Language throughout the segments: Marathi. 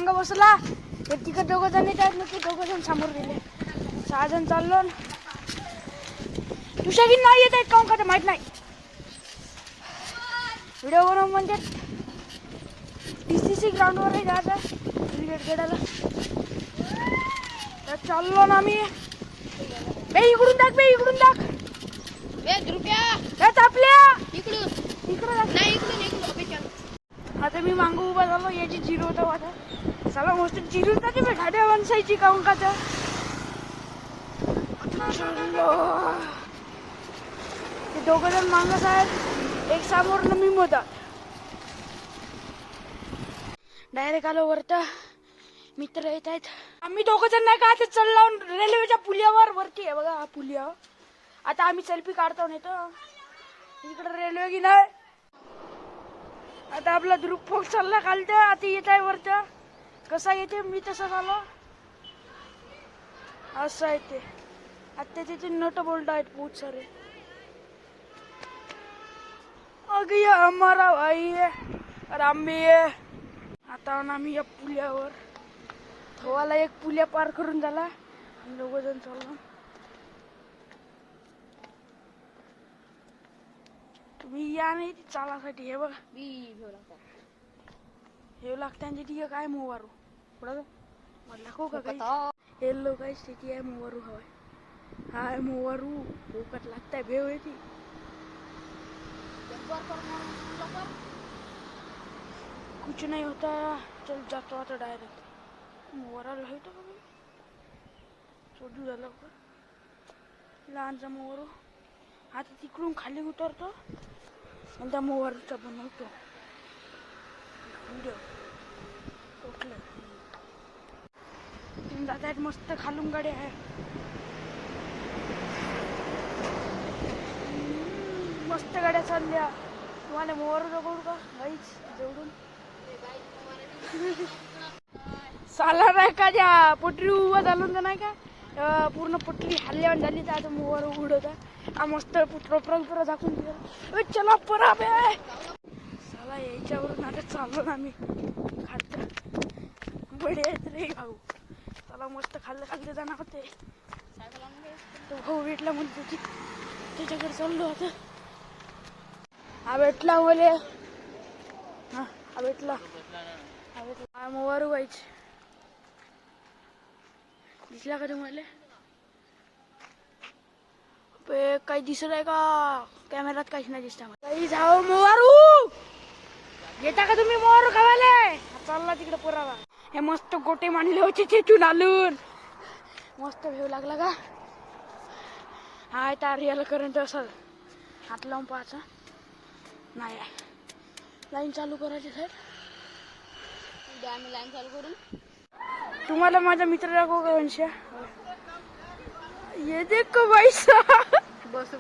मांग बसला. तिकडे 2 जण येत आहेत ना, ते 2 जण समोर गेले. 6 जण चाललो. तुझ्याही नाही येत आहेत का माहित नाही. व्हिडिओ बनव म्हणजे TCC ग्राउंडवर जायचं क्रिकेट खेळायला. तर चाललो ना आम्ही. इकडून टाक इकडून टाक. आता मी मांग उभा झालो. याची जिरो होता वाटा. चला मस्त जिरून टाके मी गाड्या वनसायची काऊन का तर. ते 2 जण मागत आहेत. एक समोर मी मधात. डायरेक्ट आलो वरत. मित्र येत आहेत. आम्ही 2 जण नाही का ते चढलो रेल्वेच्या पुलावर. वरती आहे बघा हा पुलिया. आता आम्ही सेल्फी काढतो नेतो. इकडे रेल्वे की नाही. आता आपला ध्रुव फोक चालला खालत. आता येत आहे वरत. कसा येते मी तसा झालो असं आहे ते. आता तिथे नट बोल्ट आहेत बहुत सारे. अगे हमारा भाई है रामबी है. आता आम्ही या पुल्यावर हवाला एक पुल्या पार करून झाला. 2 जण चाललो. तुम्ही या नाही चालासाठी. हे बघा हे लागतं ठीक आहे. काय मोवारू पुढं मला दाखव का काही. येल्लो काही स्थिती आहे. मोवारू हवाय. हाय मोवारू भोकत लागताय. भेव येते. कुछ नहीं होता. चल जातो आता डायरेक्ट. मोवराला होतं का मी सोडू झालं का लहानचा मोवरू. आता तिकडून खाली उतरतो आणि त्या मोवरूचा बनवतो व्हिडिओ. तुम्ही जात आहेत मस्त खालून गाडी आहे. मस्त गाड्या चालल्या. तुम्हाला मोवर जवळ का गाईच जवळून साला नाही का त्या पटरी उभा झालून तर नाही का पूर्ण पटरी हल्ल्यावर झाली. तर आता मोवर उडवता मस्त पुत्र दाखवून दिलं. चला परा बे साला याच्यावरून आता चाललो ना आम्ही खालत. बडे आहेत रे भाऊ. चला मस्त खाल्लं जाणार होते. तो भाऊ भेटला म्हणतो की त्याच्याकडे चाललो आता. हा भेटला बोले. हा भेटला. मोवारू व्हायचे दिसला का तुम्हाला. काही दिसत आहे का कॅमेरात. काहीच नाही दिसत. काही जाओ मोवारू येता का तुम्ही मोवारू खावाले. चालला तिकडे पुरावा. हे मस्त गोटे मांडले होते तिथून आलून. मस्त भेव लागला का. हाय तार याला करंट असं हात लावून पाहायचा नाही. लाईन चालू करायची साहेब. आम्ही लाईन चालू करून तुम्हाला माझा मित्र दाखवू का वंशा. ये देखो भाई साहब. बस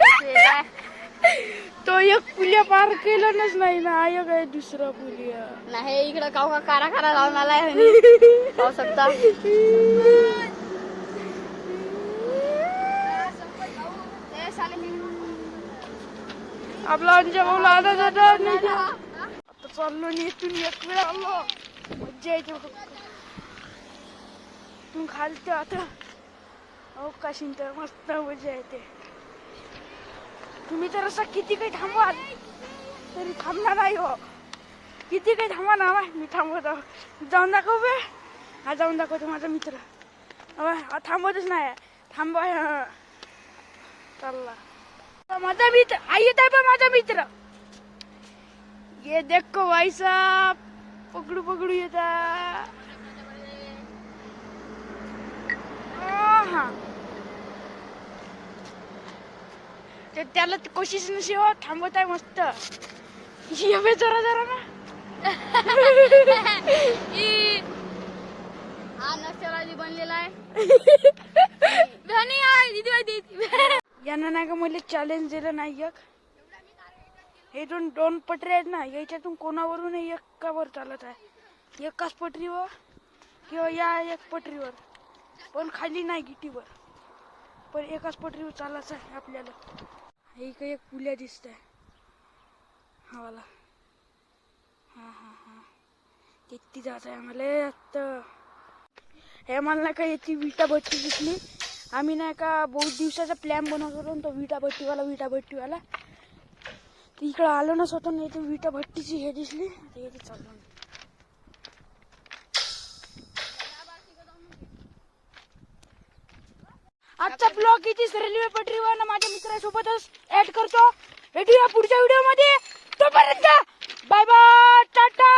तो एक पुलिया पार केलाच नाही ना. एक आहे दुसरा पुलिया नाही. इकडं का कारा लावून आलाय पाहू शकता. आपला अंजा भाऊ आला जाता नाही. आता चाललो नाही. इथून एक वेळ आलो. मज्जा येते. तू खालते आता अवकाशीन तर मस्त मजा येते. तुम्ही तर असं किती काही थांबवाल तरी थांबणार नाही हो. किती काही थांबा ना मी थांबवतो. जाऊन दाखव बे. हा जाऊन दाखवतो माझा मित्र. थांबवतच नाही. थांबवा चालला माझा मित्र. येत आहे पण माझा मित्र. ये देखो भाई साहब पकडू येता. हा त्याला कोशिश नशी हो. थांबवत आहे मस्त. ये जरा ना. हा नक्षराजी बनलेला आहे. यांना नाही का मला चॅलेंज दिलं नाही. एक हे 2 पटरी आहेत ना. याच्यातून कोणावरून एकावर चालत आहे. एकाच पटरीवर किंवा या एक पटरीवर पण खाली नाही गिटीवर. पण एकाच पटरीवर चालायचं आहे आपल्याला. एक पुल्या दिसत आहे हवाला. हा किती जायचं आहे आम्हाला आता. हे मला नाही का याची विटा भट्टी दिसली. आम्ही नाही का बहुत दिवसाचा प्लॅन बनवत होतो तो विटा भट्टीवाला इकडं आलो ना स्वतः नाही. विटा भट्टीची हे दिसली चाललो. आजचा ब्लॉग इथेच रेल्वे पटरीवर माझ्या मित्रासोबतच ऍड करतो. भेटूया पुढच्या व्हिडिओ मध्ये. तोपर्यंत बाय बाय, टाटा.